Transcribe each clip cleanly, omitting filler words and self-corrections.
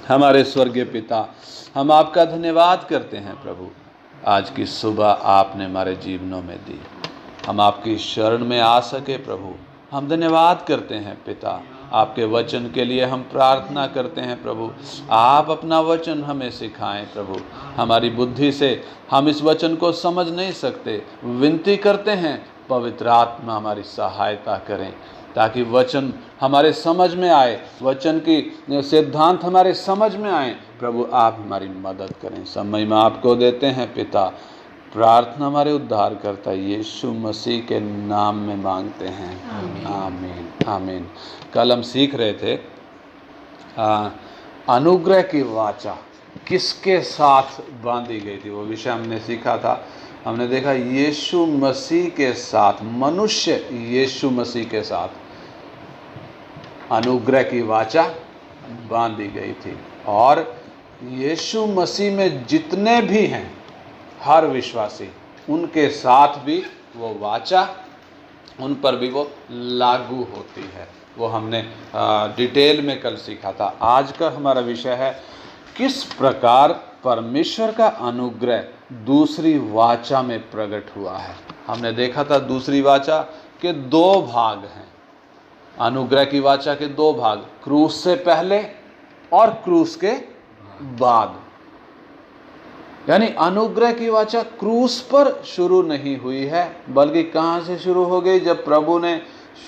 हमारे स्वर्गीय पिता, हम आपका धन्यवाद करते हैं प्रभु, आज की सुबह आपने हमारे जीवनों में दी, हम आपकी शरण में आ सके प्रभु। हम धन्यवाद करते हैं पिता, आपके वचन के लिए हम प्रार्थना करते हैं प्रभु। आप अपना वचन हमें सिखाएं प्रभु। हमारी बुद्धि से हम इस वचन को समझ नहीं सकते, विनती करते हैं पवित्र आत्मा हमारी सहायता करें, ताकि वचन हमारे समझ में आए, वचन की सिद्धांत हमारे समझ में आए। प्रभु आप हमारी मदद करें, समय में आपको देते हैं पिता। प्रार्थना हमारे उद्धार करता यीशु मसीह के नाम में मांगते हैं, आमीन आमीन। कल हम सीख रहे थे अनुग्रह की वाचा किसके साथ बांधी गई थी, वो विषय हमने सीखा था। हमने देखा यीशु मसीह के साथ, मनुष्य यीशु मसीह के साथ अनुग्रह की वाचा बांधी गई थी, और यीशु मसीह में जितने भी हैं हर विश्वासी, उनके साथ भी वो वाचा, उन पर भी वो लागू होती है। वो हमने डिटेल में कल सीखा था। आज का हमारा विषय है किस प्रकार परमेश्वर का अनुग्रह दूसरी वाचा में प्रकट हुआ है। हमने देखा था दूसरी वाचा के दो भाग हैं, अनुग्रह की वाचा के दो भाग, क्रूस से पहले और क्रूस के बाद। यानी अनुग्रह की वाचा क्रूस पर शुरू नहीं हुई है, बल्कि कहाँ से शुरू हो गई, जब प्रभु ने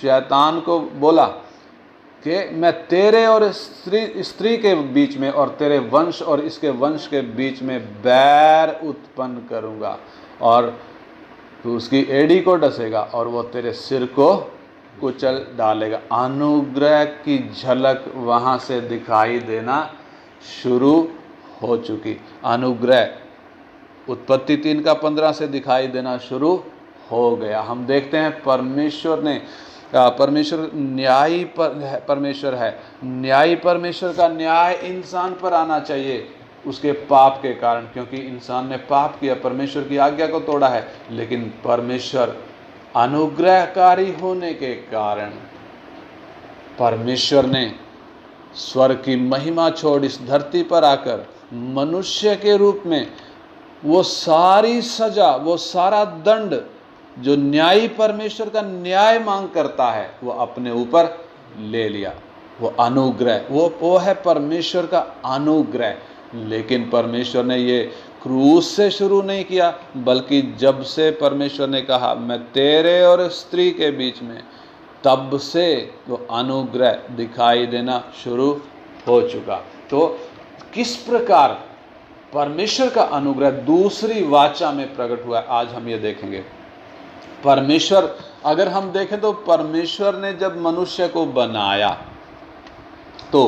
शैतान को बोला कि मैं तेरे और स्त्री के बीच में और तेरे वंश और इसके वंश के बीच में बैर उत्पन्न करूँगा, और तू उसकी एड़ी को डसेगा और वो तेरे सिर को कुचल डालेगा। अनुग्रह की झलक वहाँ से दिखाई देना शुरू हो चुकी। अनुग्रह उत्पत्ति 3:15 से दिखाई देना शुरू हो गया। हम देखते हैं परमेश्वर न्यायी परमेश्वर है। न्यायी परमेश्वर का न्याय इंसान पर आना चाहिए उसके पाप के कारण, क्योंकि इंसान ने पाप किया, परमेश्वर की आज्ञा को तोड़ा है। लेकिन परमेश्वर अनुग्रहकारी होने के कारण परमेश्वर ने स्वर्ग की महिमा छोड़ इस धरती पर आकर मनुष्य के रूप में वो सारी सजा, वो सारा दंड जो न्यायी परमेश्वर का न्याय मांग करता है, वो अपने ऊपर ले लिया। वो अनुग्रह, वो है परमेश्वर का अनुग्रह। लेकिन परमेश्वर ने ये क्रूस से शुरू नहीं किया, बल्कि जब से परमेश्वर ने कहा मैं तेरे और स्त्री के बीच में, तब से वो अनुग्रह दिखाई देना शुरू हो चुका। तो किस प्रकार परमेश्वर का अनुग्रह दूसरी वाचा में प्रकट हुआ, आज हम ये देखेंगे। परमेश्वर, अगर हम देखें तो परमेश्वर ने जब मनुष्य को बनाया तो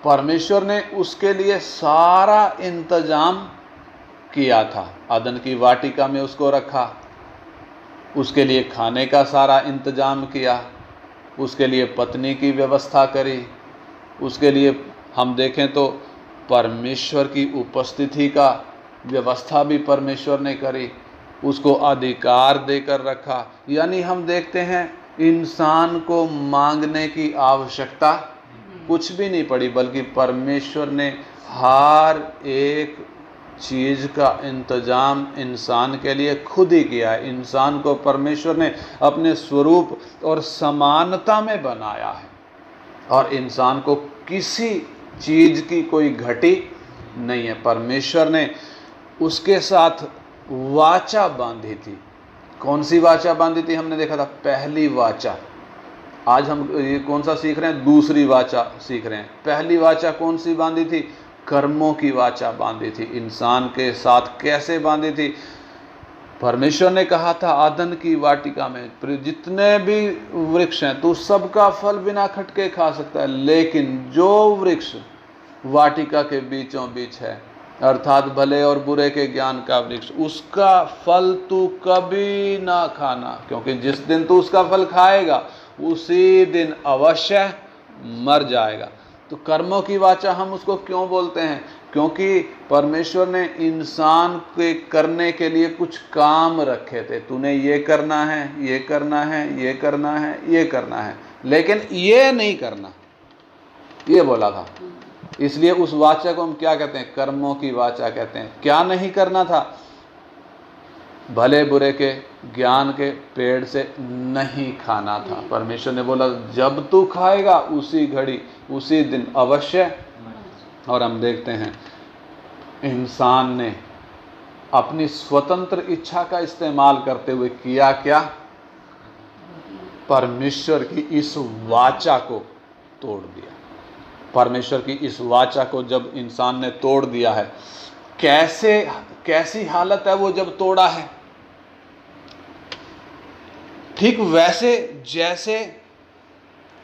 परमेश्वर ने उसके लिए सारा इंतजाम किया था। अदन की वाटिका में उसको रखा, उसके लिए खाने का सारा इंतजाम किया, उसके लिए पत्नी की व्यवस्था करी, उसके लिए हम देखें तो परमेश्वर की उपस्थिति का व्यवस्था भी परमेश्वर ने करी, उसको अधिकार देकर रखा। यानी हम देखते हैं इंसान को मांगने की आवश्यकता कुछ भी नहीं पड़ी, बल्कि परमेश्वर ने हर एक चीज़ का इंतजाम इंसान के लिए खुद ही किया है। इंसान को परमेश्वर ने अपने स्वरूप और समानता में बनाया है, और इंसान को किसी चीज़ की कोई घटी नहीं है। परमेश्वर ने उसके साथ वाचा बांधी थी। कौन सी वाचा बांधी थी? हमने देखा था पहली वाचा। आज हम ये कौन सा सीख रहे हैं? दूसरी वाचा सीख रहे हैं। पहली वाचा कौन सी बांधी थी? कर्मों की वाचा बांधी थी। इंसान के साथ कैसे बांधी थी? परमेश्वर ने कहा था आदन की वाटिका में जितने भी वृक्ष हैं तू सबका फल बिना खटके खा सकता है, लेकिन जो वृक्ष वाटिका के बीचों बीच है, अर्थात भले और बुरे के ज्ञान का वृक्ष, उसका फल तू कभी ना खाना, क्योंकि जिस दिन तू उसका फल खाएगा उसी दिन अवश्य मर जाएगा। तो कर्मों की वाचा हम उसको क्यों बोलते हैं? क्योंकि परमेश्वर ने इंसान के करने के लिए कुछ काम रखे थे। तूने ये करना है, ये करना है, ये करना है, ये करना है, लेकिन ये नहीं करना, ये बोला था। इसलिए उस वाचा को हम क्या कहते हैं? कर्मों की वाचा कहते हैं। क्या नहीं करना था? भले बुरे के ज्ञान के पेड़ से नहीं खाना था। परमेश्वर ने बोला जब तू खाएगा उसी घड़ी उसी दिन अवश्य। और हम देखते हैं इंसान ने अपनी स्वतंत्र इच्छा का इस्तेमाल करते हुए किया क्या? परमेश्वर की इस वाचा को तोड़ दिया। परमेश्वर की इस वाचा को जब इंसान ने तोड़ दिया है, कैसी हालत है वो जब तोड़ा है? ठीक वैसे जैसे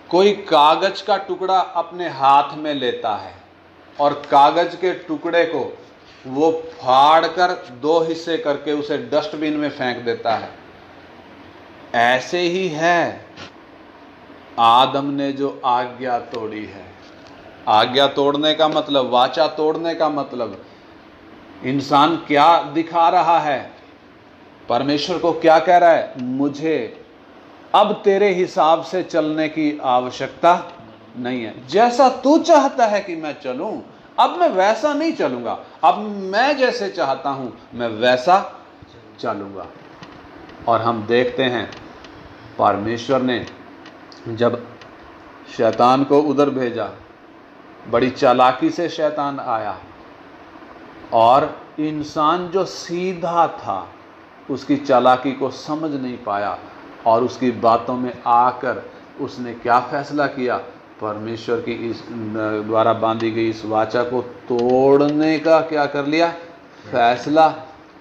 कोई कागज का टुकड़ा अपने हाथ में लेता है और कागज के टुकड़े को वो फाड़ कर 2 हिस्से करके उसे डस्टबिन में फेंक देता है, ऐसे ही है आदम ने जो आज्ञा तोड़ी है। आज्ञा तोड़ने का मतलब, वाचा तोड़ने का मतलब, इंसान क्या दिखा रहा है? परमेश्वर को क्या कह रहा है? मुझे अब तेरे हिसाब से चलने की आवश्यकता नहीं है। जैसा तू चाहता है कि मैं चलूं, अब मैं वैसा नहीं चलूंगा। अब मैं जैसे चाहता हूं मैं वैसा चलूंगा। और हम देखते हैं परमेश्वर ने जब शैतान को उधर भेजा, बड़ी चालाकी से शैतान आया और इंसान जो सीधा था उसकी चालाकी को समझ नहीं पाया और उसकी बातों में आकर उसने क्या फैसला किया? परमेश्वर की इस द्वारा बांधी गई इस वाचा को तोड़ने का क्या कर लिया? फैसला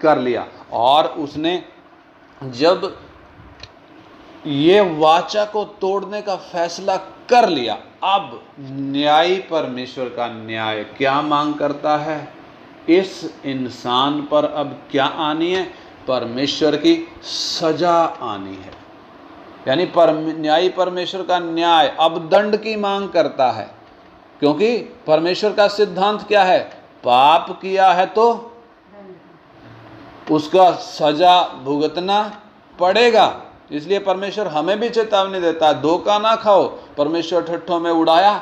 कर लिया। और उसने जब ये वाचा को तोड़ने का फैसला कर लिया, अब न्यायी परमेश्वर का न्याय क्या मांग करता है? इस इंसान पर अब क्या आनी है? परमेश्वर की सजा आनी है। यानी न्यायी परमेश्वर का न्याय अब दंड की मांग करता है, क्योंकि परमेश्वर का सिद्धांत क्या है? पाप किया है तो उसका सजा भुगतना पड़ेगा। इसलिए परमेश्वर हमें भी चेतावनी देता है, धोखा ना खाओ। परमेश्वर ठट्ठों में उड़ाया,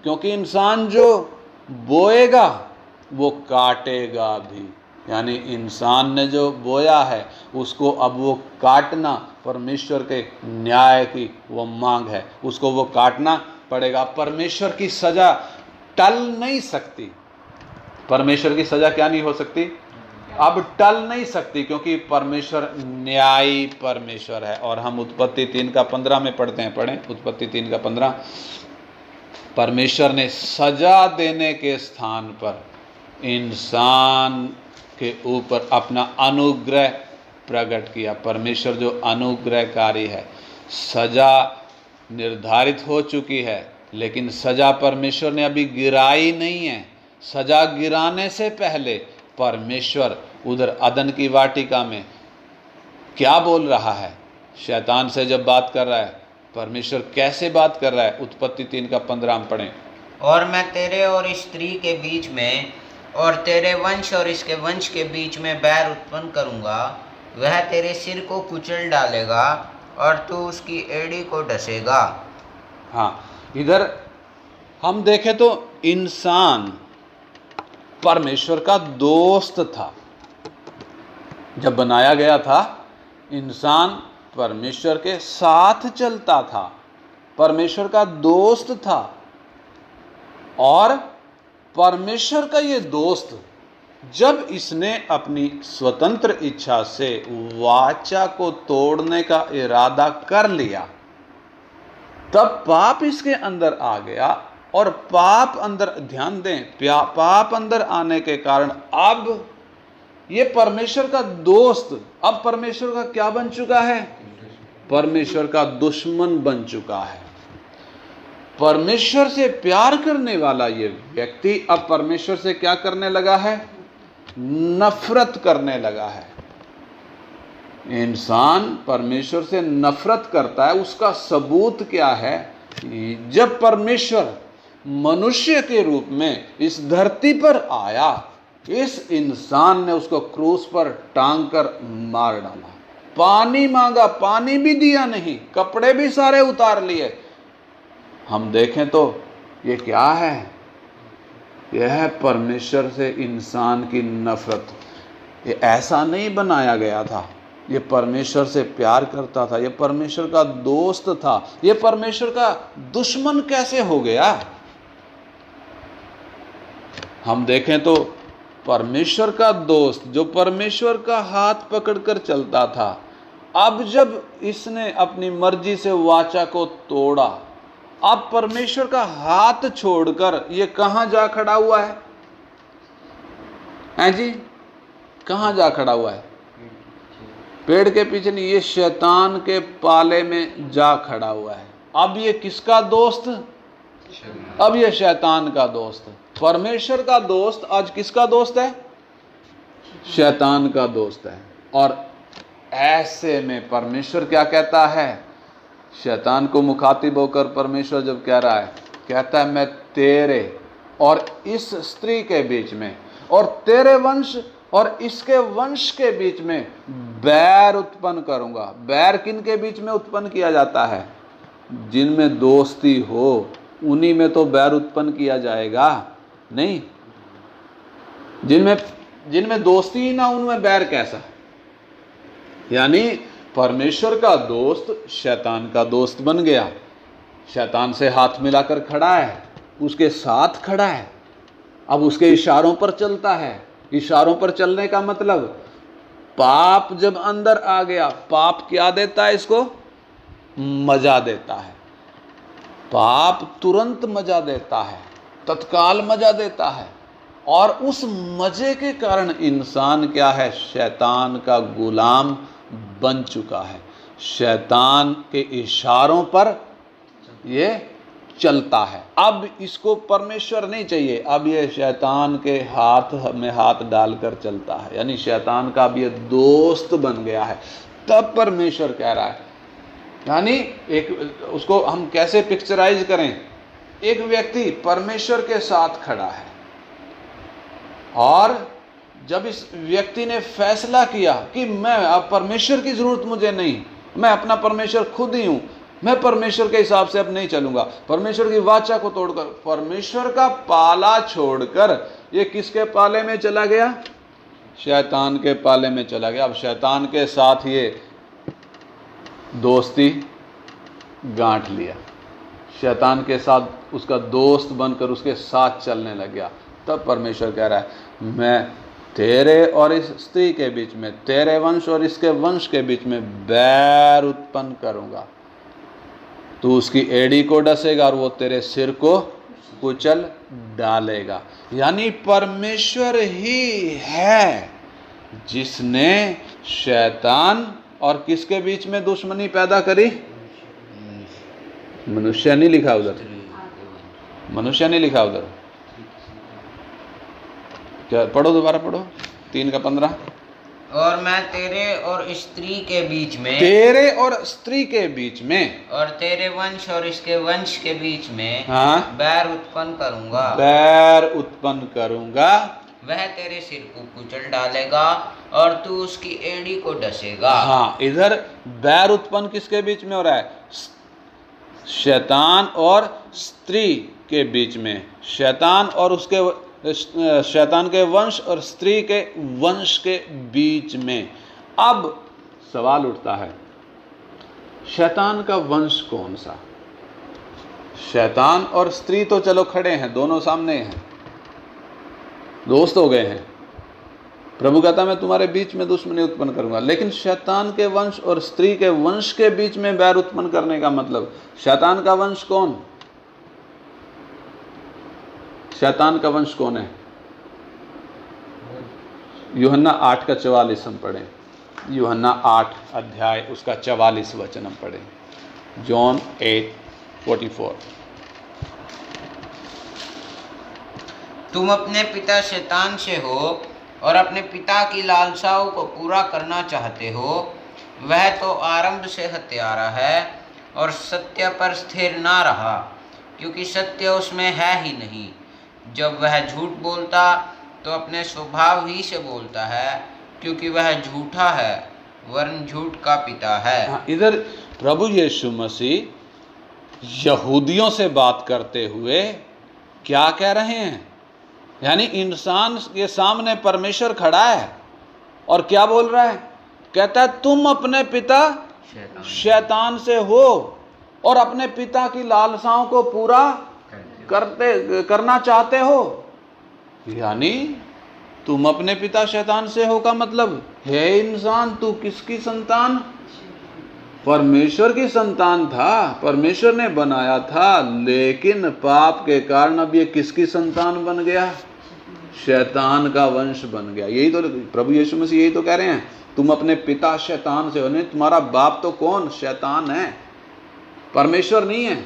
क्योंकि इंसान जो बोएगा वो काटेगा भी। यानी इंसान ने जो बोया है उसको अब वो काटना परमेश्वर के न्याय की वो मांग है, उसको वो काटना पड़ेगा। परमेश्वर की सजा टल नहीं सकती। परमेश्वर की सजा क्या नहीं हो सकती? अब टल नहीं सकती, क्योंकि परमेश्वर न्यायी परमेश्वर है। और हम उत्पत्ति 3:15 में पढ़ते हैं, पढ़ें उत्पत्ति 3:15। परमेश्वर ने सजा देने के स्थान पर इंसान के ऊपर अपना अनुग्रह प्रकट किया। परमेश्वर जो अनुग्रहकारी है, सजा निर्धारित हो चुकी है, लेकिन सजा परमेश्वर ने अभी गिराई नहीं है। सजा गिराने से पहले परमेश्वर उधर अदन की वाटिका में क्या बोल रहा है? शैतान से जब बात कर रहा है, परमेश्वर कैसे बात कर रहा है? उत्पत्ति 3:15 हम पढ़ें। और मैं तेरे और स्त्री के बीच में और तेरे वंश और इसके वंश के बीच में बैर उत्पन्न करूंगा, वह तेरे सिर को कुचल डालेगा और तू उसकी एड़ी को डसेगा। हाँ, इधर हम देखें तो इंसान परमेश्वर का दोस्त था। जब बनाया गया था, इंसान परमेश्वर के साथ चलता था, परमेश्वर का दोस्त था। और परमेश्वर का ये दोस्त जब इसने अपनी स्वतंत्र इच्छा से वाचा को तोड़ने का इरादा कर लिया, तब पाप इसके अंदर आ गया। और पाप अंदर, ध्यान दें, पाप अंदर आने के कारण अब ये परमेश्वर का दोस्त अब परमेश्वर का क्या बन चुका है? परमेश्वर का दुश्मन बन चुका है। परमेश्वर से प्यार करने वाला ये व्यक्ति अब परमेश्वर से क्या करने लगा है? नफरत करने लगा है। इंसान परमेश्वर से नफरत करता है, उसका सबूत क्या है? जब परमेश्वर मनुष्य के रूप में इस धरती पर आया, इस इंसान ने उसको क्रूस पर टांग कर मार डाला। पानी मांगा, पानी भी दिया नहीं, कपड़े भी सारे उतार लिए। हम देखें तो ये क्या है? यह है परमेश्वर से इंसान की नफरत। ये ऐसा नहीं बनाया गया था, ये परमेश्वर से प्यार करता था, ये परमेश्वर का दोस्त था, ये परमेश्वर का दुश्मन कैसे हो गया? हम देखें तो परमेश्वर का दोस्त जो परमेश्वर का हाथ पकड़कर चलता था, अब जब इसने अपनी मर्जी से वाचा को तोड़ा, अब परमेश्वर का हाथ छोड़कर ये कहां जा खड़ा हुआ है? हैं जी, कहां जा खड़ा हुआ है? पेड़ के पीछे नहीं, ये शैतान के पाले में जा खड़ा हुआ है। अब ये किसका दोस्त? अब ये शैतान का दोस्त। परमेश्वर का दोस्त आज किसका दोस्त है? शैतान का दोस्त है। और ऐसे में परमेश्वर क्या कहता है? शैतान को मुखातिब होकर परमेश्वर जब कह रहा है, कहता है मैं तेरे और इस स्त्री के बीच में और तेरे वंश और इसके वंश के बीच में बैर उत्पन्न करूंगा। बैर किन के बीच में उत्पन्न किया जाता है? जिनमें दोस्ती हो उन्हीं में तो बैर उत्पन्न किया जाएगा, नहीं जिनमें दोस्ती ही ना उनमें बैर कैसा? यानी परमेश्वर का दोस्त शैतान का दोस्त बन गया, शैतान से हाथ मिलाकर खड़ा है, उसके साथ खड़ा है, अब उसके इशारों पर चलता है। इशारों पर चलने का मतलब, पाप जब अंदर आ गया, पाप क्या देता है इसको? मजा देता है। पाप तुरंत मजा देता है, तत्काल मजा देता है, और उस मजे के कारण इंसान क्या है? शैतान का गुलाम बन चुका है। शैतान के इशारों पर ये चलता है। अब इसको परमेश्वर नहीं चाहिए, अब ये शैतान के हाथ में हाथ डालकर चलता है, यानी शैतान का अब ये दोस्त बन गया है। तब परमेश्वर कह रहा है, यानी एक उसको हम कैसे पिक्चराइज करें? एक व्यक्ति परमेश्वर के साथ खड़ा है और जब इस व्यक्ति ने फैसला किया कि मैं अब परमेश्वर की जरूरत मुझे नहीं, मैं अपना परमेश्वर खुद ही हूं, मैं परमेश्वर के हिसाब से अब नहीं चलूंगा, परमेश्वर की वाचा को तोड़कर परमेश्वर का पाला छोड़कर ये किसके पाले में चला गया? शैतान के पाले में चला गया। अब शैतान के साथ ये दोस्ती गांठ लिया, शैतान के साथ उसका दोस्त बनकर उसके साथ चलने लग गया। तब परमेश्वर कह रहा है, मैं तेरे और इस स्त्री के बीच में, तेरे वंश और इसके वंश के बीच में बैर उत्पन्न करूंगा। तू उसकी एड़ी को डसेगा और वो तेरे सिर को कुचल डालेगा। यानी परमेश्वर ही है जिसने शैतान और किसके बीच में दुश्मनी पैदा करी? मनुष्य नहीं लिखा उधर, मनुष्य नहीं लिखा उधर, क्या? पढ़ो, दोबारा पढ़ो, 3:15। और मैं तेरे और स्त्री के बीच में, तेरे और स्त्री के बीच में, और तेरे वंश और इसके वंश के बीच में, हाँ, बैर उत्पन्न करूंगा। बैर उत्पन्न करूंगा। वह तेरे सिर को कुचल डालेगा और तू उसकी एड़ी को डसेगा। हाँ, इधर बैर उत्पन्न किसके बीच में हो रहा है? शैतान और स्त्री के बीच में, शैतान और उसके शैतान के वंश और स्त्री के वंश के बीच में। अब सवाल उठता है, शैतान का वंश कौन सा? शैतान और स्त्री तो चलो खड़े हैं, दोनों सामने हैं, दोस्त हो गए हैं। प्रभु कहता मैं तुम्हारे बीच में दुश्मनी उत्पन्न करूंगा, लेकिन शैतान के वंश और स्त्री के वंश के बीच में बैर उत्पन्न करने का मतलब, शैतान का वंश कौन? शैतान का वंश कौन है? यूहन्ना 8:44 हम पढ़ें, यूहन्ना 8 अध्याय उसका 44 वचन हम पढ़ें। जॉन 8:44। तुम अपने पिता शैतान से हो और अपने पिता की लालसाओं को पूरा करना चाहते हो। वह तो आरंभ से हत्यारा है और सत्य पर स्थिर ना रहा, क्योंकि सत्य उसमें है ही नहीं। जब वह झूठ बोलता तो अपने स्वभाव ही से बोलता है, क्योंकि वह झूठा है वरन झूठ का पिता है। इधर प्रभु यीशु मसीह यहूदियों से बात करते हुए क्या कह रहे हैं? यानी इंसान के सामने परमेश्वर खड़ा है और क्या बोल रहा है? कहता है तुम अपने पिता शैतान से हो और अपने पिता की लालसाओं को पूरा करना चाहते हो। यानी तुम अपने पिता शैतान से हो का मतलब है इंसान तू किसकी संतान? परमेश्वर की संतान था, परमेश्वर ने बनाया था, लेकिन पाप के कारण अब ये किसकी संतान बन गया? शैतान का वंश बन गया। यही तो प्रभु यीशु मसीह यही तो कह रहे हैं, तुम अपने पिता शैतान से हो। नहीं, तुम्हारा बाप तो कौन? शैतान है, परमेश्वर नहीं है।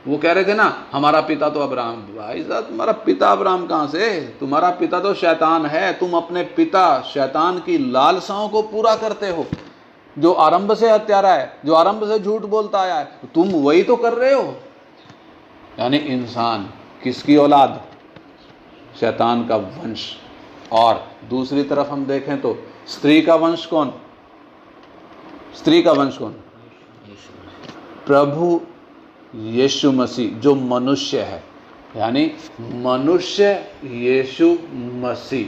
वो कह रहे थे ना हमारा पिता तो अब्राहम। भाई साहब तुम्हारा पिता अब्राहम कहाँ से? तुम्हारा पिता तो शैतान है। तुम अपने पिता शैतान की लालसाओं को पूरा करते हो, जो आरंभ से हत्यारा है, जो आरंभ से झूठ बोलता आया है, तुम वही तो कर रहे हो। यानी इंसान किसकी औलाद? शैतान का वंश। और दूसरी तरफ हम देखें तो स्त्री का वंश कौन? स्त्री का वंश कौन? प्रभु यीशु मसीह जो मनुष्य है, यानी मनुष्य यीशु मसीह।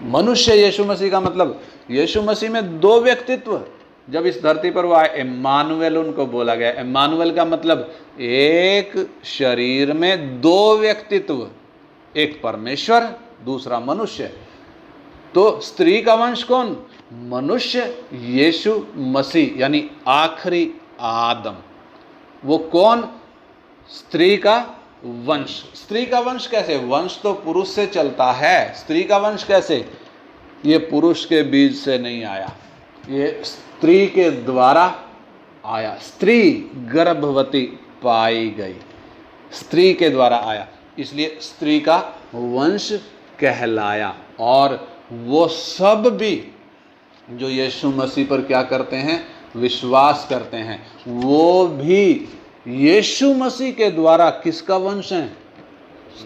मनुष्य यीशु मसीह का मतलब यीशु मसीह में दो व्यक्तित्व जब इस धरती पर वो आए, इम्मानुएल उनको बोला गया। इम्मानुएल का मतलब एक शरीर में दो व्यक्तित्व, एक परमेश्वर दूसरा मनुष्य। तो स्त्री का वंश कौन? मनुष्य यीशु मसीह, यानी आखिरी आदम। वो कौन? स्त्री का वंश। स्त्री का वंश कैसे? वंश तो पुरुष से चलता है, स्त्री का वंश कैसे? ये पुरुष के बीज से नहीं आया, ये स्त्री के द्वारा आया। स्त्री गर्भवती पाई गई, स्त्री के द्वारा आया, इसलिए स्त्री का वंश कहलाया। और वो सब भी जो यीशु मसीह पर क्या करते हैं? विश्वास करते हैं, वो भी यीशु मसीह के द्वारा किसका वंश है?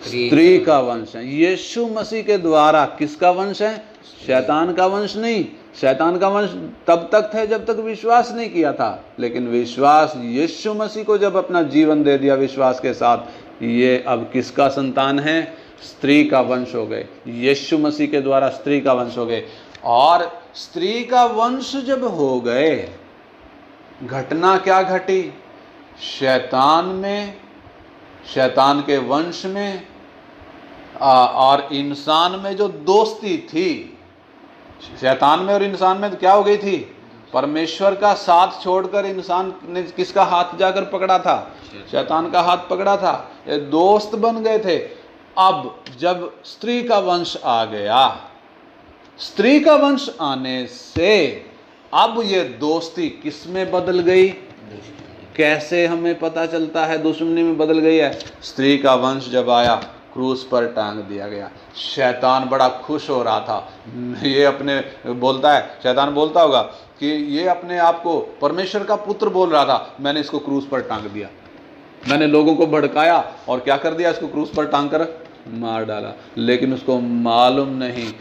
स्त्री का वंश है। यीशु मसीह के द्वारा किसका वंश है? शैतान का वंश नहीं। शैतान का वंश तब तक थे जब तक विश्वास नहीं किया था, लेकिन विश्वास यीशु मसीह को जब अपना जीवन दे दिया विश्वास के साथ, ये अब किसका संतान है? स्त्री का वंश हो गए। यीशु मसीह के द्वारा स्त्री का वंश हो गए। और स्त्री का वंश जब हो गए, घटना क्या घटी? शैतान में, शैतान के वंश में और इंसान में जो दोस्ती थी, शैतान में और इंसान में क्या हो गई थी? परमेश्वर का साथ छोड़कर इंसान ने किसका हाथ जाकर पकड़ा था? शैतान का हाथ पकड़ा था। ये दोस्त बन गए थे। अब जब स्त्री का वंश आ गया, स्त्री का वंश आने से अब ये दोस्ती किस में बदल गई? कैसे हमें पता चलता है दुश्मनी में बदल गई है? स्त्री का वंश जब आया, क्रूस पर टांग दिया गया। शैतान बड़ा खुश हो रहा था। ये अपने बोलता है, शैतान बोलता होगा कि ये अपने आप को परमेश्वर का पुत्र बोल रहा था, मैंने इसको क्रूस पर टांग दिया, मैंने लोगों को भड़काया और क्या कर दिया? इसको क्रूस पर टांग कर मार डाला। लेकिन उसको मालूम नहीं,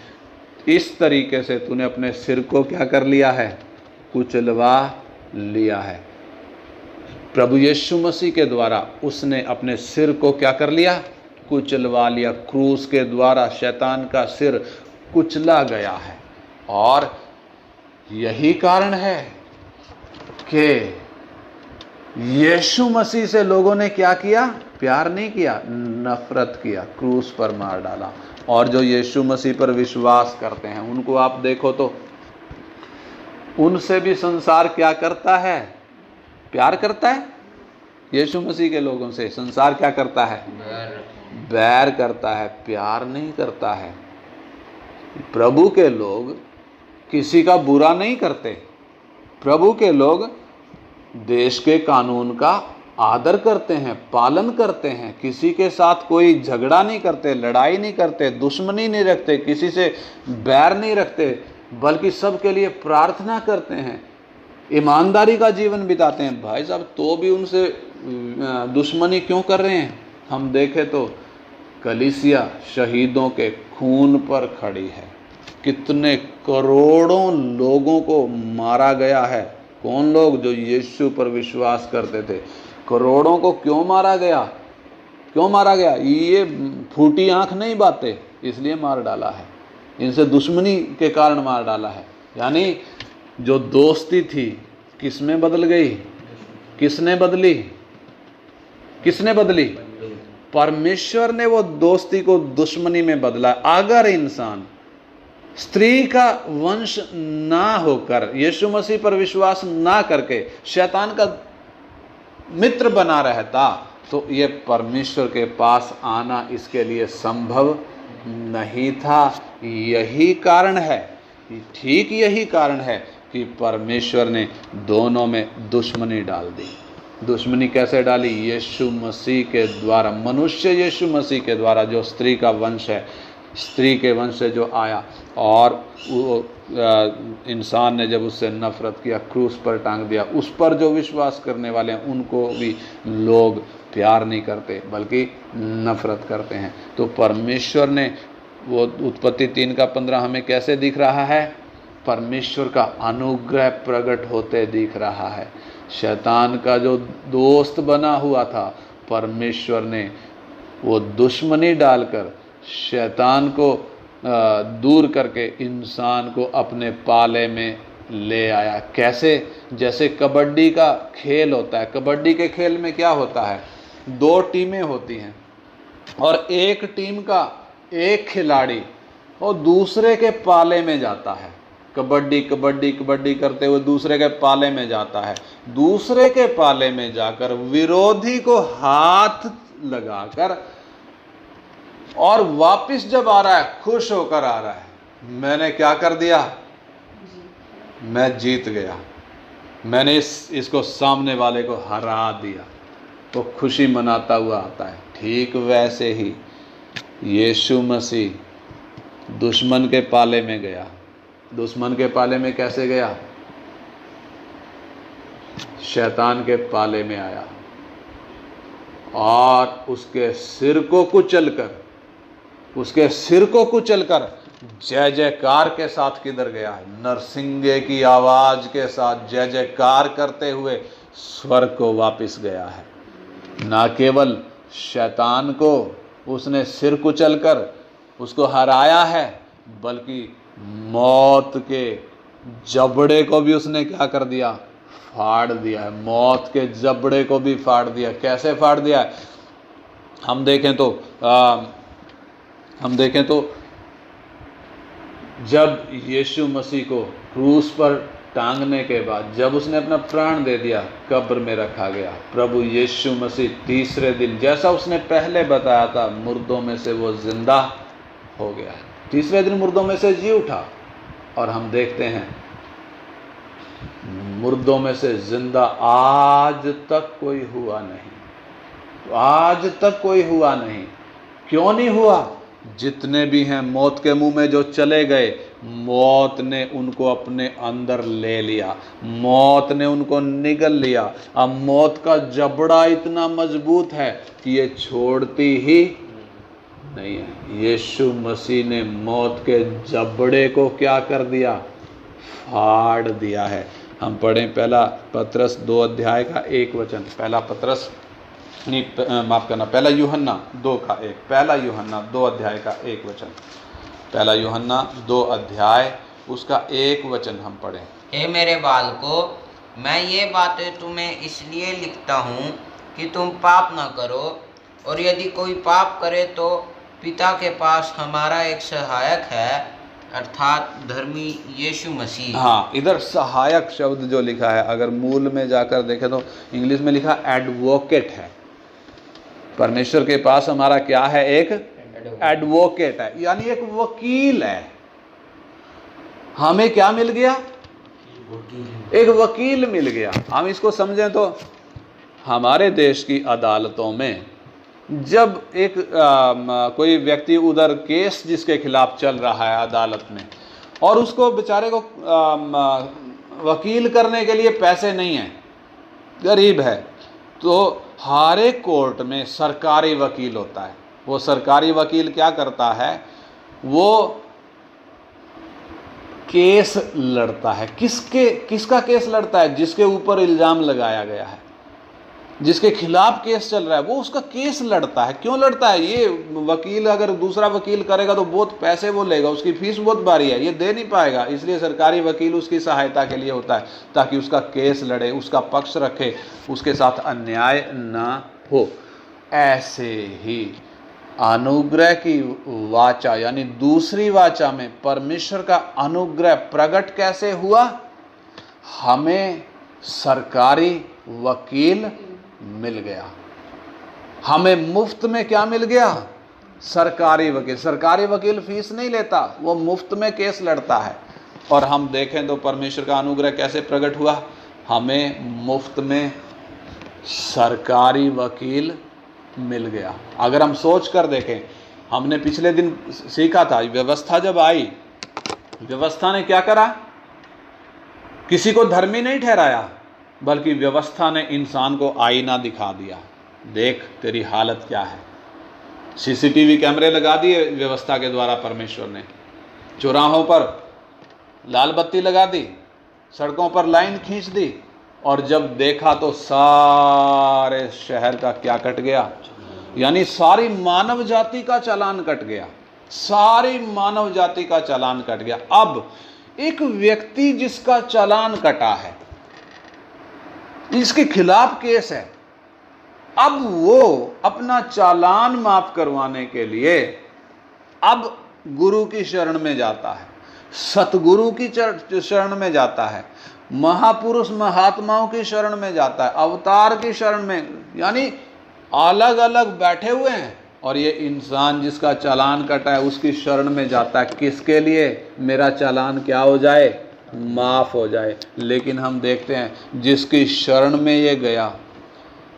इस तरीके से तूने अपने सिर को क्या कर लिया है? कुचलवा लिया है। प्रभु यीशु मसीह के द्वारा उसने अपने सिर को क्या कर लिया? कुचलवा लिया। क्रूस के द्वारा शैतान का सिर कुचला गया है। और यही कारण है कि यीशु मसीह से लोगों ने क्या किया? प्यार नहीं किया, नफरत किया, क्रूस पर मार डाला। और जो यीशु मसीह पर विश्वास करते हैं उनको आप देखो तो उनसे भी संसार क्या करता है? प्यार करता है। यीशु मसीह के लोगों से संसार क्या करता है? बैर करता है, प्यार नहीं करता है। प्रभु के लोग किसी का बुरा नहीं करते। प्रभु के लोग देश के कानून का आदर करते हैं, पालन करते हैं, किसी के साथ कोई झगड़ा नहीं करते, लड़ाई नहीं करते, दुश्मनी नहीं रखते, किसी से बैर नहीं रखते, बल्कि सबके लिए प्रार्थना करते हैं, ईमानदारी का जीवन बिताते हैं। भाई साहब तो भी उनसे दुश्मनी क्यों कर रहे हैं? हम देखें तो कलीसिया शहीदों के खून पर खड़ी है। कितने करोड़ों लोगों को मारा गया है। कौन लोग? जो यीशु पर विश्वास करते थे। करोड़ों को क्यों मारा गया? क्यों मारा गया? ये फूटी आंख नहीं बातें, इसलिए मार डाला है, इनसे दुश्मनी के कारण मार डाला है। यानी जो दोस्ती थी किस में बदल गई? किसने बदली? किसने बदली? परमेश्वर ने वो दोस्ती को दुश्मनी में बदला। अगर इंसान स्त्री का वंश ना होकर, यीशु मसीह पर विश्वास ना करके शैतान का मित्र बना रहता, तो ये परमेश्वर के पास आना इसके लिए संभव नहीं था। यही कारण है, ठीक यही कारण है कि परमेश्वर ने दोनों में दुश्मनी डाल दी। दुश्मनी कैसे डाली? यीशु मसीह के द्वारा, मनुष्य यीशु मसीह के द्वारा, जो स्त्री का वंश है, स्त्री के वंश से जो आया, और वो इंसान ने जब उससे नफरत किया, क्रूस पर टांग दिया। उस पर जो विश्वास करने वाले हैं उनको भी लोग प्यार नहीं करते बल्कि नफरत करते हैं। तो परमेश्वर ने वो उत्पत्ति 3:15 हमें कैसे दिख रहा है? परमेश्वर का अनुग्रह प्रकट होते दिख रहा है। शैतान का जो दोस्त बना हुआ था, परमेश्वर ने वो दुश्मनी डालकर शैतान को दूर करके इंसान को अपने पाले में ले आया। कैसे? जैसे कबड्डी का खेल होता है। कबड्डी के खेल में क्या होता है? 2 टीमें होती हैं और एक टीम का एक खिलाड़ी और दूसरे के पाले में जाता है। कबड्डी कबड्डी कबड्डी करते हुए दूसरे के पाले में जाता है। दूसरे के पाले में जाकर विरोधी को हाथ लगाकर और वापस जब आ रहा है, खुश होकर आ रहा है, मैंने क्या कर दिया? मैं जीत गया, मैंने इसको सामने वाले को हरा दिया, तो खुशी मनाता हुआ आता है। ठीक वैसे ही यीशु मसीह दुश्मन के पाले में गया। दुश्मन के पाले में कैसे गया? शैतान के पाले में आया और उसके सिर को कुचलकर जय जयकार के साथ किधर गया? नरसिंगे की आवाज के साथ जय जयकार करते हुए स्वर्ग को वापस गया है। ना केवल शैतान को उसने सिर कुचलकर उसको हराया है, बल्कि मौत के जबड़े को भी उसने क्या कर दिया? फाड़ दिया है। मौत के जबड़े को भी फाड़ दिया। कैसे फाड़ दिया है? हम देखें तो जब यीशु मसीह को क्रूस पर टांगने के बाद जब उसने अपना प्राण दे दिया, कब्र में रखा गया। प्रभु यीशु मसीह तीसरे दिन, जैसा उसने पहले बताया था, मुर्दों में से वो जिंदा हो गया। तीसरे दिन मुर्दों में से जी उठा। और हम देखते हैं मुर्दों में से जिंदा आज तक कोई हुआ नहीं। आज तक कोई हुआ नहीं। क्यों नहीं हुआ? जितने भी हैं मौत के मुंह में जो चले गए, मौत ने उनको अपने अंदर ले लिया, मौत ने उनको निगल लिया। अब मौत का जबड़ा इतना मजबूत है कि ये छोड़ती ही नहीं है। यीशु मसीह ने मौत के जबड़े को क्या कर दिया? फाड़ दिया है। हम पढ़ें पहला पतरस 2 अध्याय का 1 वचन। पहला यूहन्ना 2 का 1। पहला यूहन्ना 2 अध्याय का 1 वचन। पहला यूहन्ना 2 अध्याय उसका 1 वचन हम पढ़ें। हे मेरे बालकों, मैं ये बातें तुम्हें इसलिए लिखता हूँ कि तुम पाप न करो, और यदि कोई पाप करे तो पिता के पास हमारा एक सहायक है, अर्थात धर्मी यीशु मसीह। हाँ, इधर सहायक शब्द जो लिखा है, अगर मूल में जाकर देखें तो इंग्लिश में लिखा एडवोकेट है। परमेश्वर के पास हमारा क्या है? एक एडवोकेट है, यानी एक वकील है। हमें क्या मिल गया? एक वकील मिल गया। हम इसको समझें तो हमारे देश की अदालतों में जब एक कोई व्यक्ति उधर केस जिसके खिलाफ चल रहा है अदालत में, और उसको बेचारे को वकील करने के लिए पैसे नहीं हैं, गरीब है, तो हर एक कोर्ट में सरकारी वकील होता है। वो सरकारी वकील क्या करता है? वो केस लड़ता है। किसका केस लड़ता है? जिसके ऊपर इल्ज़ाम लगाया गया है। जिसके खिलाफ केस चल रहा है, वो उसका केस लड़ता है। क्यों लड़ता है? ये वकील, अगर दूसरा वकील करेगा तो बहुत पैसे वो लेगा, उसकी फीस बहुत भारी है, ये दे नहीं पाएगा, इसलिए सरकारी वकील उसकी सहायता के लिए होता है, ताकि उसका केस लड़े, उसका पक्ष रखे, उसके साथ अन्याय ना हो। ऐसे ही अनुग्रह की वाचा यानी दूसरी वाचा में परमेश्वर का अनुग्रह प्रकट कैसे हुआ? हमें सरकारी वकील मिल गया। हमें मुफ्त में क्या मिल गया? सरकारी वकील। सरकारी वकील फीस नहीं लेता, वो मुफ्त में केस लड़ता है। और हम देखें तो परमेश्वर का अनुग्रह कैसे प्रकट हुआ? हमें मुफ्त में सरकारी वकील मिल गया। अगर हम सोच कर देखें, हमने पिछले दिन सीखा था, व्यवस्था जब आई, व्यवस्था ने क्या करा? किसी को धर्मी नहीं ठहराया, बल्कि व्यवस्था ने इंसान को आईना दिखा दिया, देख तेरी हालत क्या है। सीसीटीवी कैमरे लगा दिए व्यवस्था के द्वारा परमेश्वर ने, चौराहों पर लाल बत्ती लगा दी, सड़कों पर लाइन खींच दी, और जब देखा तो सारे शहर का क्या कट गया? यानी सारी मानव जाति का चालान कट गया, सारी मानव जाति का चालान कट गया। अब एक व्यक्ति जिसका चालान कटा है, इसके खिलाफ केस है, अब वो अपना चालान माफ करवाने के लिए अब गुरु की शरण में जाता है, सतगुरु की शरण में जाता है, महापुरुष महात्माओं की शरण में जाता है, अवतार की शरण में, यानी अलग अलग बैठे हुए हैं। और ये इंसान जिसका चालान कटा है उसकी शरण में जाता है, किसके लिए? मेरा चालान क्या हो जाए? माफ हो जाए। लेकिन हम देखते हैं जिसकी शरण में ये गया,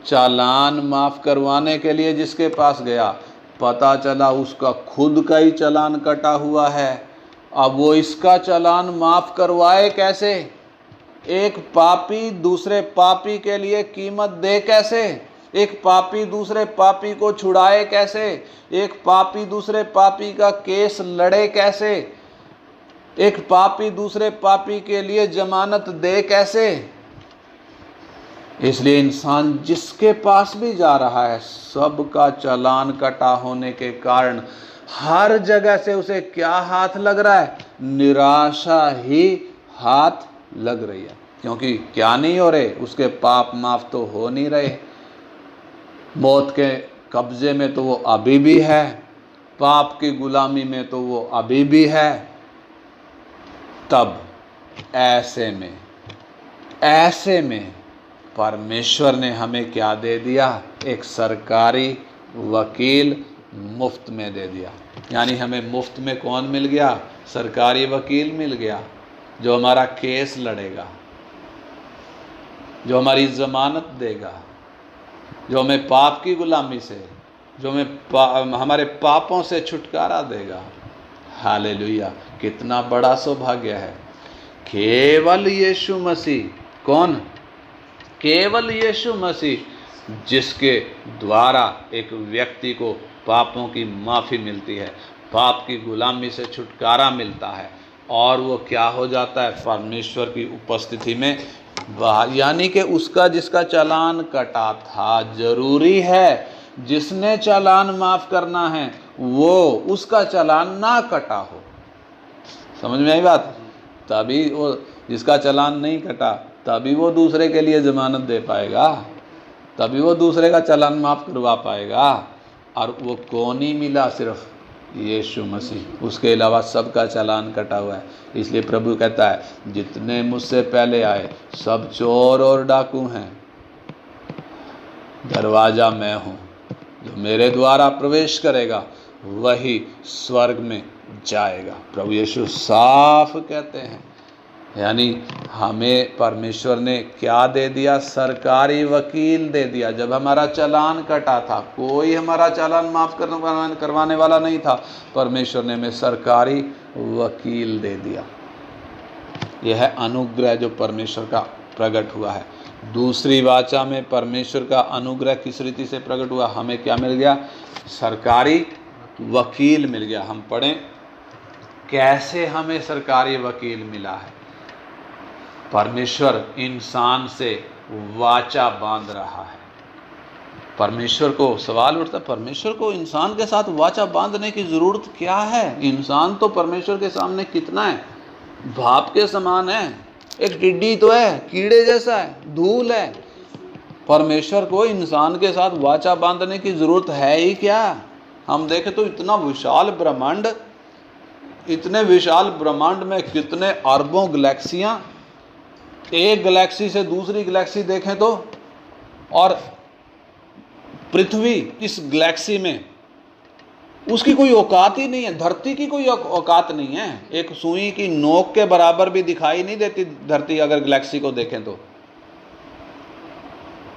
चालान माफ करवाने के लिए जिसके पास गया, पता चला उसका खुद का ही चालान कटा हुआ है। अब वो इसका चालान माफ करवाए कैसे? एक पापी दूसरे पापी के लिए कीमत दे कैसे? एक पापी दूसरे पापी को छुड़ाए कैसे? एक पापी दूसरे पापी का केस लड़े कैसे? एक पापी दूसरे पापी के लिए जमानत दे कैसे? इसलिए इंसान जिसके पास भी जा रहा है, सबका चालान कटा होने के कारण हर जगह से उसे क्या हाथ लग रहा है? निराशा ही हाथ लग रही है। क्योंकि क्या नहीं हो रहे? उसके पाप माफ तो हो नहीं रहे, मौत के कब्जे में तो वो अभी भी है, पाप की गुलामी में तो वो अभी भी है। तब ऐसे में परमेश्वर ने हमें क्या दे दिया? एक सरकारी वकील मुफ्त में दे दिया। यानी हमें मुफ्त में कौन मिल गया? सरकारी वकील मिल गया, जो हमारा केस लड़ेगा, जो हमारी जमानत देगा, जो हमें पाप की गुलामी से, जो हमें हमारे पापों से छुटकारा देगा। हालेलुया! कितना बड़ा सौभाग्य है। केवल यीशु मसीह। कौन? केवल यीशु मसीह, जिसके द्वारा एक व्यक्ति को पापों की माफ़ी मिलती है, पाप की गुलामी से छुटकारा मिलता है, और वो क्या हो जाता है? परमेश्वर की उपस्थिति में, यानी कि उसका जिसका चालान कटा था, जरूरी है जिसने चालान माफ करना है वो उसका चालान ना कटा हो। समझ में आई बात? तभी वो जिसका चालान नहीं कटा, तभी वो दूसरे के लिए जमानत दे पाएगा, तभी वो दूसरे का चालान माफ करवा पाएगा। और वो कौन ही मिला? सिर्फ यीशु मसीह, उसके अलावा सबका चालान कटा हुआ है। इसलिए प्रभु कहता है, जितने मुझसे पहले आए सब चोर और डाकू हैं, दरवाजा मैं हूँ, जो मेरे द्वारा प्रवेश करेगा वही स्वर्ग में जाएगा। प्रभु यीशु साफ कहते हैं। यानी हमें परमेश्वर ने क्या दे दिया? सरकारी वकील दे दिया। जब हमारा चालान कटा था, कोई हमारा चालान माफ करवाने वाला नहीं था, परमेश्वर ने हमें सरकारी वकील दे दिया। यह है अनुग्रह जो परमेश्वर का प्रकट हुआ है। दूसरी वाचा में परमेश्वर का अनुग्रह किस रीति से प्रकट हुआ? हमें क्या मिल गया? सरकारी वकील मिल गया। हम पढ़ें कैसे हमें सरकारी वकील मिला है। परमेश्वर इंसान से वाचा बांध रहा है। परमेश्वर को सवाल उठता, परमेश्वर को इंसान के साथ वाचा बांधने की जरूरत क्या है? इंसान तो परमेश्वर के सामने कितना है, भाप के समान है, एक टिड्डी तो है, कीड़े जैसा है, धूल है। परमेश्वर को इंसान के साथ वाचा बांधने की जरूरत है ही क्या? हम देखें तो इतना विशाल ब्रह्मांड, इतने विशाल ब्रह्मांड में कितने अरबों गैलेक्सियां, एक गैलेक्सी से दूसरी गैलेक्सी देखें तो, और पृथ्वी इस गैलेक्सी में उसकी कोई औकात ही नहीं है, धरती की कोई औकात नहीं है। एक सुई की नोक के बराबर भी दिखाई नहीं देती धरती अगर गैलेक्सी को देखें तो।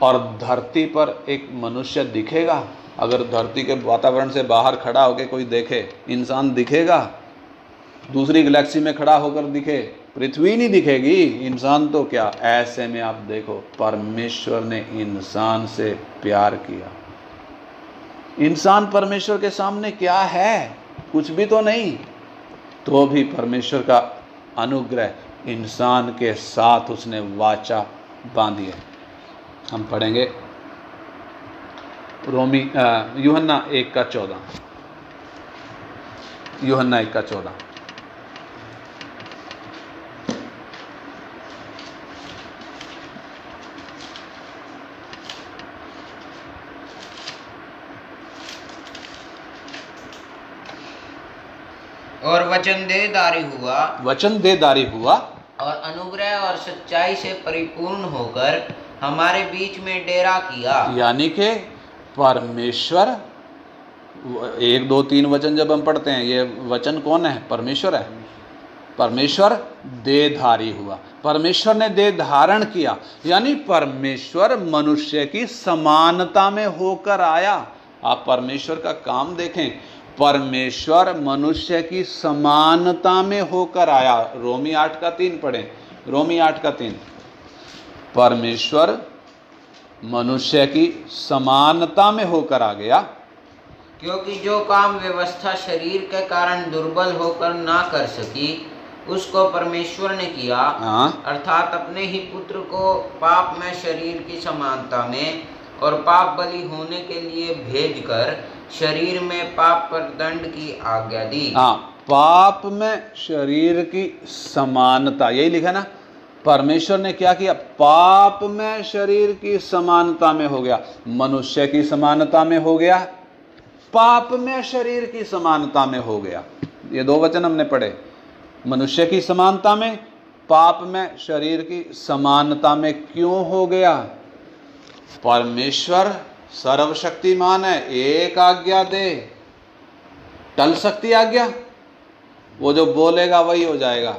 और धरती पर एक मनुष्य दिखेगा? अगर धरती के वातावरण से बाहर खड़ा होकर कोई देखे, इंसान दिखेगा? दूसरी गैलेक्सी में खड़ा होकर दिखे, पृथ्वी नहीं दिखेगी, इंसान तो क्या। ऐसे में आप देखो, परमेश्वर ने इंसान से प्यार किया। इंसान परमेश्वर के सामने क्या है? कुछ भी तो नहीं। तो भी परमेश्वर का अनुग्रह, इंसान के साथ उसने वाचा बांधी है। हम पढ़ेंगे यूहन्ना 1:14। यूहन्ना 1:14। और वचन देहधारी हुआ, वचन देहधारी हुआ और अनुग्रह और सच्चाई से परिपूर्ण होकर हमारे बीच में डेरा किया। यानी कि परमेश्वर, 1 2 3 वचन जब हम पढ़ते हैं, ये वचन कौन है? परमेश्वर है। परमेश्वर देहधारी हुआ, परमेश्वर ने देह धारण किया, यानी परमेश्वर मनुष्य की समानता में होकर आया। आप परमेश्वर का काम देखें, परमेश्वर मनुष्य की समानता में होकर आया। रोमी 8:3 पढ़ें, रोमी 8:3। परमेश्वर मनुष्य की समानता में होकर आ गया, क्योंकि जो काम व्यवस्था शरीर के कारण दुर्बल होकर ना कर सकी, उसको परमेश्वर ने किया। अर्थात अपने ही पुत्र को पाप में शरीर की समानता में और पाप बलि होने के लिए भेजकर शरीर में पाप पर दंड की आज्ञा दी। पाप में शरीर की समानता, यही लिखा ना। परमेश्वर ने क्या किया? पाप में शरीर की समानता में हो गया, मनुष्य की समानता में हो गया, पाप में शरीर की समानता में हो गया। ये 2 वचन हमने पढ़े, मनुष्य की समानता में, पाप में शरीर की समानता में। क्यों हो गया? परमेश्वर सर्वशक्तिमान है, एक आज्ञा दे, टल सकती आज्ञा? वो जो बोलेगा वही हो जाएगा।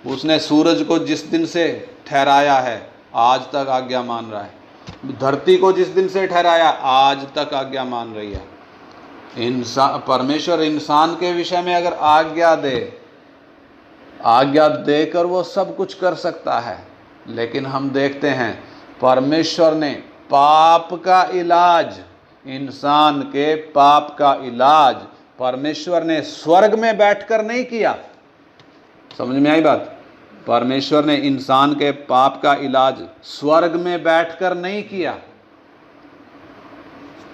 उसने सूरज को जिस दिन से ठहराया है आज तक आज्ञा मान रहा है, धरती को जिस दिन से ठहराया आज तक आज्ञा मान रही है। इंसान, परमेश्वर इंसान के विषय में अगर आज्ञा देकर वो सब कुछ कर सकता है। लेकिन हम देखते हैं परमेश्वर ने पाप का इलाज, इंसान के पाप का इलाज परमेश्वर ने स्वर्ग में बैठकर नहीं किया। समझ में आई बात? परमेश्वर ने इंसान के पाप का इलाज स्वर्ग में बैठकर नहीं किया,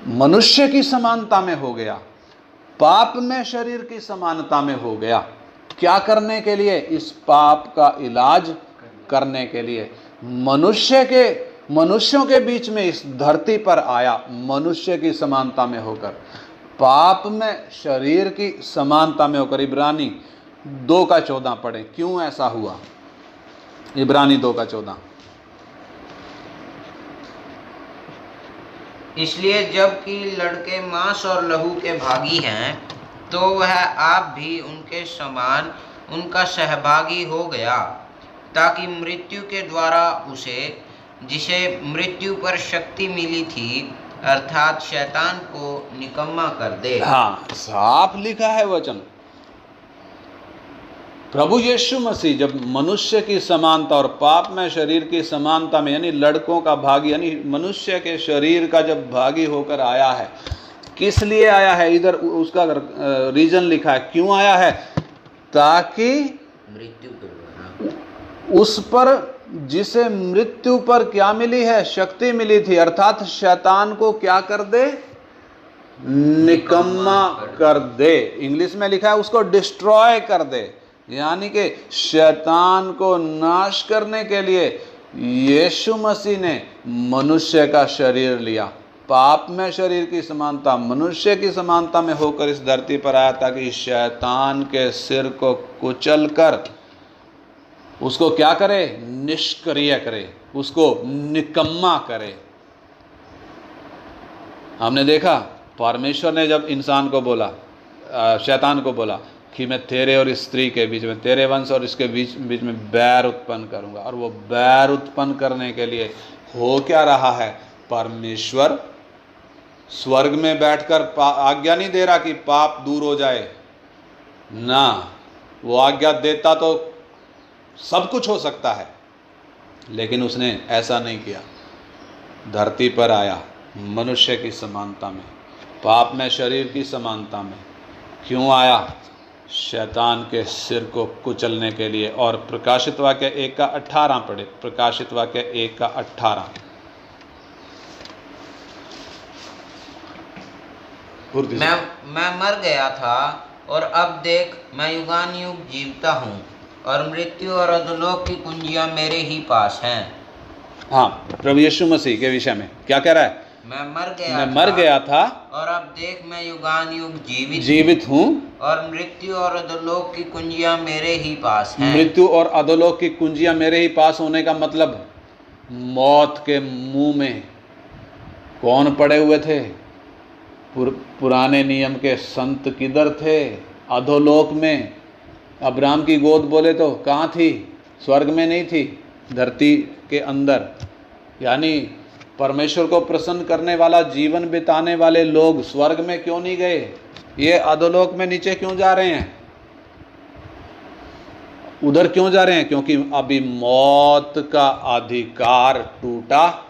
मनुष्य की समानता में हो गया, पाप में शरीर की समानता में हो गया। क्या करने के लिए? इस पाप का इलाज करने के लिए। मनुष्यों के बीच में इस धरती पर आया, मनुष्य की समानता में होकर, पाप में शरीर की समानता में होकर। इब्रानी 2:14 पढ़ें, क्यों ऐसा हुआ? इब्रानी 2:14। इसलिए जबकि लड़के मांस और लहू के भागी हैं, तो वह आप भी उनके समान उनका सहभागी हो गया, ताकि मृत्यु के द्वारा उसे, जिसे मृत्यु पर शक्ति मिली थी, अर्थात शैतान को निकम्मा कर दे। हाँ, साफ लिखा है वचन। प्रभु यीशु मसीह जब मनुष्य की समानता और पाप में शरीर की समानता में, यानी लड़कों का भागी, यानी मनुष्य के शरीर का जब भागी होकर आया है, किस लिए आया है? इधर उसका रीजन लिखा है, क्यों आया है? ताकि मृत्यु के द्वारा उस पर जिसे मृत्यु पर क्या मिली है? शक्ति मिली थी, अर्थात शैतान को क्या कर दे? निकम्मा कर दे। इंग्लिश में लिखा है उसको डिस्ट्रॉय कर दे। यानी कि शैतान को नाश करने के लिए यीशु मसीह ने मनुष्य का शरीर लिया, पाप में शरीर की समानता, मनुष्य की समानता में होकर इस धरती पर आया, ताकि शैतान के सिर को कुचल कर उसको क्या करे? निष्क्रिय करे, उसको निकम्मा करे। हमने देखा परमेश्वर ने जब इंसान को बोला, शैतान को बोला कि मैं तेरे और इस स्त्री के बीच में, तेरे वंश और इसके बीच में बैर उत्पन्न करूंगा, और वो बैर उत्पन्न करने के लिए हो क्या रहा है? परमेश्वर स्वर्ग में बैठकर आज्ञा नहीं दे रहा कि पाप दूर हो जाए ना, वो आज्ञा देता तो सब कुछ हो सकता है, लेकिन उसने ऐसा नहीं किया। धरती पर आया मनुष्य की समानता में, पाप में शरीर की समानता में। क्यों आया? शैतान के सिर को कुचलने के लिए। और प्रकाशित वाक्य 1:18 पढ़े, प्रकाशित वाक्य 1:18। मैं मर गया था और अब देख मैं युगानुयुग जीवता हूँ, और मृत्यु और अधोलोक की कुंजियां मेरे ही पास हैं। हाँ, प्रभु यीशु मसीह के विषय में क्या कह रहा है? मैं मर गया था और अब देख मैं युगानुयुग जीवित हूँ, और मृत्यु और अधोलोक की कुंजियां मेरे ही पास हैं। मृत्यु और अधोलोक की कुंजियां मेरे ही पास होने का मतलब, मौत के मुंह में कौन पड़े हुए थे? पुराने नियम के संत किधर थे? अधोलोक में। अब्राहम की गोद बोले तो कहाँ थी? स्वर्ग में नहीं थी, धरती के अंदर। यानी परमेश्वर को प्रसन्न करने वाला जीवन बिताने वाले लोग स्वर्ग में क्यों नहीं गए? ये अधोलोक में नीचे क्यों जा रहे हैं? उधर क्यों जा रहे हैं? क्योंकि अभी मौत का अधिकार टूटा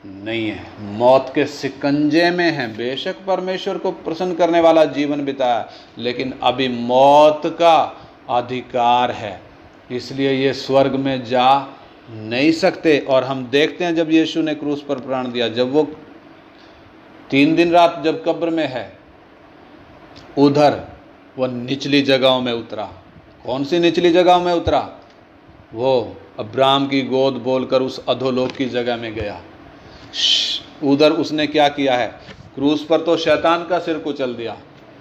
नहीं है, मौत के शिकंजे में है। बेशक परमेश्वर को प्रसन्न करने वाला जीवन बिताया, लेकिन अभी मौत का अधिकार है, इसलिए ये स्वर्ग में जा नहीं सकते। और हम देखते हैं जब यीशु ने क्रूस पर प्राण दिया, जब वो 3 दिन रात जब कब्र में है, उधर वो निचली जगहों में उतरा। कौन सी निचली जगहों में उतरा? वो अब्राहम की गोद बोलकर उस अधोलोक की जगह में गया। उधर उसने क्या किया है? क्रूस पर तो शैतान का सिर कुचल दिया,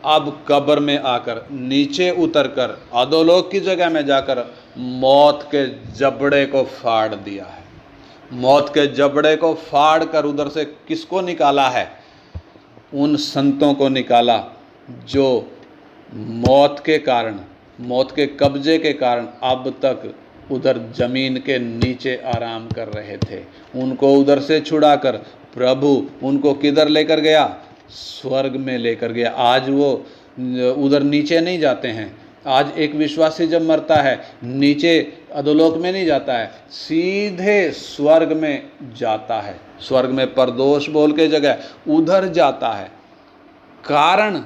अब कब्र में आकर नीचे उतरकर अधोलोक की जगह में जाकर मौत के जबड़े को फाड़ दिया है। मौत के जबड़े को फाड़ कर उधर से किसको निकाला है? उन संतों को निकाला जो मौत के कारण, मौत के कब्जे के कारण अब तक उधर जमीन के नीचे आराम कर रहे थे। उनको उधर से छुड़ाकर प्रभु उनको किधर लेकर गया? स्वर्ग में लेकर गया। आज वो उधर नीचे नहीं जाते हैं। आज एक विश्वासी जब मरता है नीचे अधोलोक में नहीं जाता है, सीधे स्वर्ग में जाता है। स्वर्ग में परदोष बोल के जगह उधर जाता है। कारण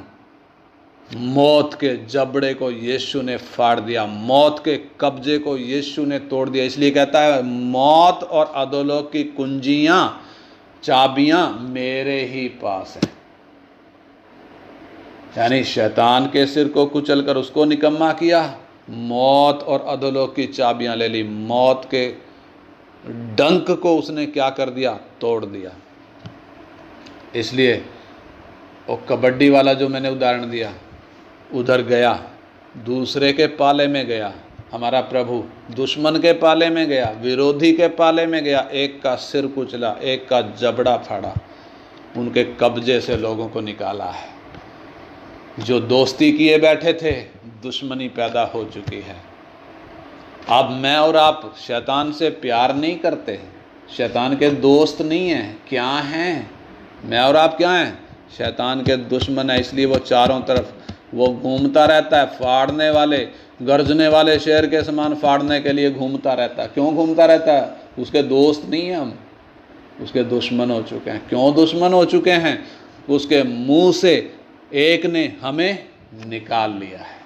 मौत के जबड़े को यीशु ने फाड़ दिया, मौत के कब्जे को यीशु ने तोड़ दिया। इसलिए कहता है मौत और अधोलोक की कुंजियां, चाबियां मेरे ही पास हैं। यानी शैतान के सिर को कुचलकर उसको निकम्मा किया, मौत और अधोलोक की चाबियां ले ली। मौत के डंक को उसने क्या कर दिया? तोड़ दिया। इसलिए वो कबड्डी वाला जो मैंने उदाहरण दिया, उधर गया, दूसरे के पाले में गया। हमारा प्रभु दुश्मन के पाले में गया, विरोधी के पाले में गया, एक का सिर कुचला, एक का जबड़ा फाड़ा, उनके कब्जे से लोगों को निकाला है। जो दोस्ती किए बैठे थे, दुश्मनी पैदा हो चुकी है। अब मैं और आप शैतान से प्यार नहीं करते, शैतान के दोस्त नहीं हैं। क्या हैं? मैं और आप क्या हैं? शैतान के दुश्मन है। इसलिए वो चारों तरफ वो घूमता रहता है, फाड़ने वाले, गर्जने वाले शेर के समान फाड़ने के लिए घूमता रहता है। क्यों घूमता रहता है? उसके दोस्त नहीं हैं हम, उसके दुश्मन हो चुके हैं। क्यों दुश्मन हो चुके हैं? उसके मुंह से एक ने हमें निकाल लिया है।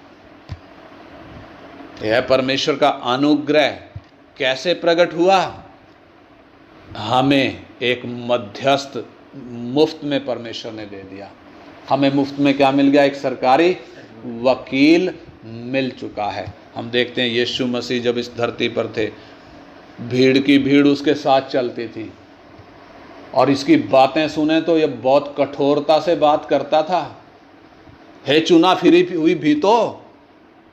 यह परमेश्वर का अनुग्रह, कैसे प्रकट हुआ? हमें एक मध्यस्थ मुफ्त में परमेश्वर ने दे दिया। हमें मुफ्त में क्या मिल गया? एक सरकारी वकील मिल चुका है। हम देखते हैं यीशु मसीह जब इस धरती पर थे, भीड़ की भीड़ उसके साथ चलती थी, और इसकी बातें सुने तो ये बहुत कठोरता से बात करता था। हे चुना फिरी हुई भीतो,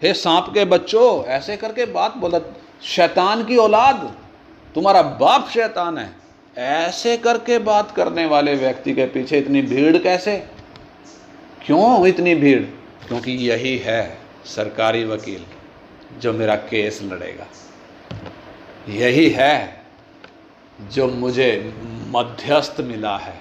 हे सांप के बच्चों, ऐसे करके बात बोला। शैतान की औलाद, तुम्हारा बाप शैतान है, ऐसे करके बात करने वाले व्यक्ति के पीछे इतनी भीड़ कैसे? क्यों इतनी भीड़? क्योंकि यही है सरकारी वकील जो मेरा केस लड़ेगा, यही है जो मुझे मध्यस्थ मिला है,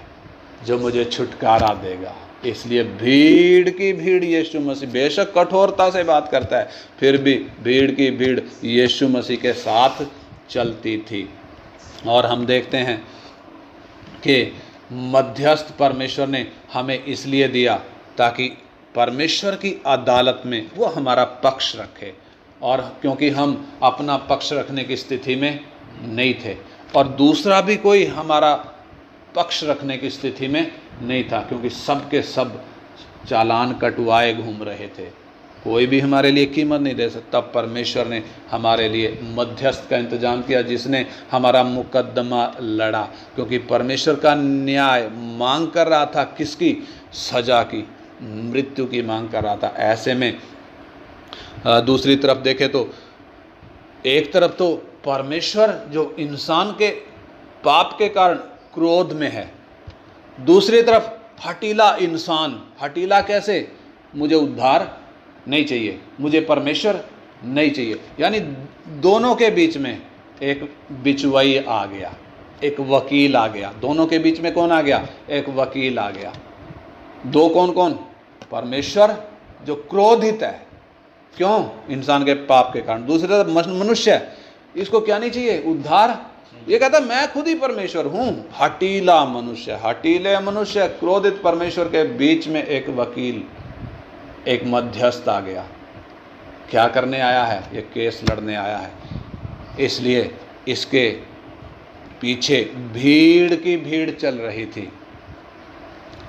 जो मुझे छुटकारा देगा। इसलिए भीड़ की भीड़ यीशु मसीह, बेशक कठोरता से बात करता है, फिर भी भीड़ की भीड़ यीशु मसीह के साथ चलती थी। और हम देखते हैं कि मध्यस्थ परमेश्वर ने हमें इसलिए दिया ताकि परमेश्वर की अदालत में वो हमारा पक्ष रखे, और क्योंकि हम अपना पक्ष रखने की स्थिति में नहीं थे, और दूसरा भी कोई हमारा पक्ष रखने की स्थिति में नहीं था, क्योंकि सब के सब चालान कटवाए घूम रहे थे, कोई भी हमारे लिए कीमत नहीं दे सकता। तब परमेश्वर ने हमारे लिए मध्यस्थ का इंतजाम किया, जिसने हमारा मुकदमा लड़ा, क्योंकि परमेश्वर का न्याय मांग कर रहा था किसकी? सजा की, मृत्यु की मांग कर रहा था। ऐसे में दूसरी तरफ देखें तो एक तरफ तो परमेश्वर जो इंसान के पाप के कारण क्रोध में है, दूसरी तरफ हठीला इंसान। हठीला कैसे? मुझे उद्धार नहीं चाहिए, मुझे परमेश्वर नहीं चाहिए, यानी दोनों के बीच में एक बिचवाई आ गया, एक वकील आ गया। दोनों के बीच में कौन आ गया? एक वकील आ गया। दो कौन कौन? परमेश्वर जो क्रोधित है, क्यों? इंसान के पाप के कारण। दूसरी तरफ मनुष्य, इसको क्या नहीं चाहिए? उद्धार। ये कहता मैं खुद ही परमेश्वर हूं। हठीला मनुष्य, हठीले मनुष्य, क्रोधित परमेश्वर के बीच में एक वकील, एक मध्यस्थ आ गया। क्या करने आया है? ये केस लड़ने आया है। इसलिए इसके पीछे भीड़ की भीड़ चल रही थी,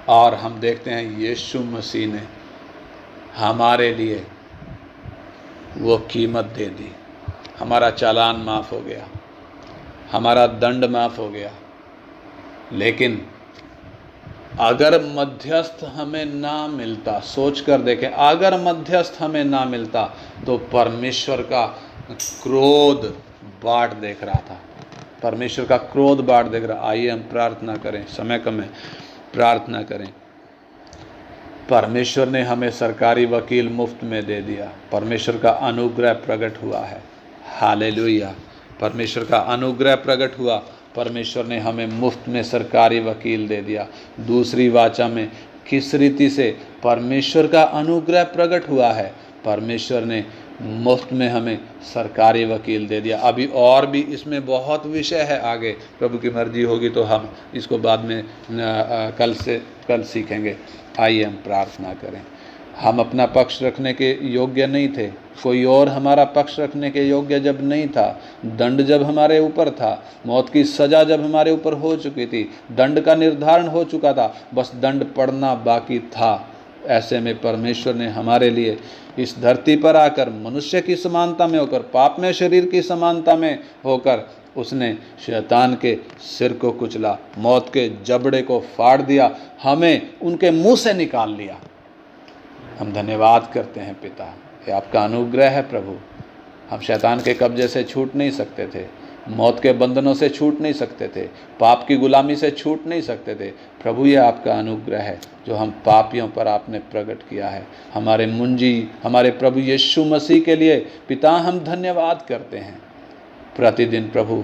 और हम देखते हैं यीशु मसीह ने हमारे लिए वो कीमत दे दी। हमारा चालान माफ़ हो गया, हमारा दंड माफ़ हो गया। लेकिन अगर मध्यस्थ हमें ना मिलता, सोच कर देखें, अगर मध्यस्थ हमें ना मिलता तो परमेश्वर का क्रोध बाट देख रहा था। परमेश्वर का क्रोध बाट देख रहा। आइए हम प्रार्थना करें, समय कम है, प्रार्थना करें। परमेश्वर ने हमें सरकारी वकील मुफ्त में दे दिया। परमेश्वर का अनुग्रह प्रकट हुआ है। हालेलुया। परमेश्वर का अनुग्रह प्रकट हुआ। परमेश्वर ने हमें मुफ्त में सरकारी वकील दे दिया। दूसरी वाचा में किस रीति से परमेश्वर का अनुग्रह प्रकट हुआ है? परमेश्वर ने मुफ्त में हमें सरकारी वकील दे दिया। अभी और भी इसमें बहुत विषय है आगे, प्रभु की मर्जी होगी तो हम इसको बाद में कल सीखेंगे। आइए हम प्रार्थना करें। हम अपना पक्ष रखने के योग्य नहीं थे, कोई और हमारा पक्ष रखने के योग्य जब नहीं था, दंड जब हमारे ऊपर था, मौत की सज़ा जब हमारे ऊपर हो चुकी थी, दंड का निर्धारण हो चुका था, बस दंड पड़ना बाकी था। ऐसे में परमेश्वर ने हमारे लिए इस धरती पर आकर मनुष्य की समानता में होकर, पाप में शरीर की समानता में होकर, उसने शैतान के सिर को कुचला, मौत के जबड़े को फाड़ दिया, हमें उनके मुंह से निकाल लिया। हम धन्यवाद करते हैं पिता, ये आपका अनुग्रह है प्रभु। हम शैतान के कब्जे से छूट नहीं सकते थे, मौत के बंधनों से छूट नहीं सकते थे, पाप की गुलामी से छूट नहीं सकते थे। प्रभु ये आपका अनुग्रह है जो हम पापियों पर आपने प्रकट किया है। हमारे मुंजी, हमारे प्रभु यीशु मसीह के लिए पिता हम धन्यवाद करते हैं। प्रतिदिन प्रभु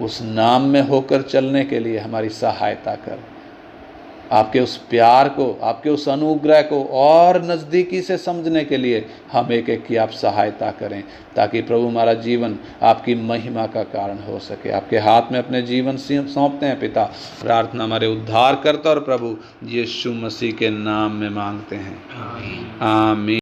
उस नाम में होकर चलने के लिए हमारी सहायता कर। आपके उस प्यार को, आपके उस अनुग्रह को और नज़दीकी से समझने के लिए हम एक एक की आप सहायता करें, ताकि प्रभु हमारा जीवन आपकी महिमा का कारण हो सके। आपके हाथ में अपने जीवन सौंपते हैं पिता। प्रार्थना हमारे उद्धारकर्ता और प्रभु यीशु मसीह के नाम में मांगते हैं, आमीन।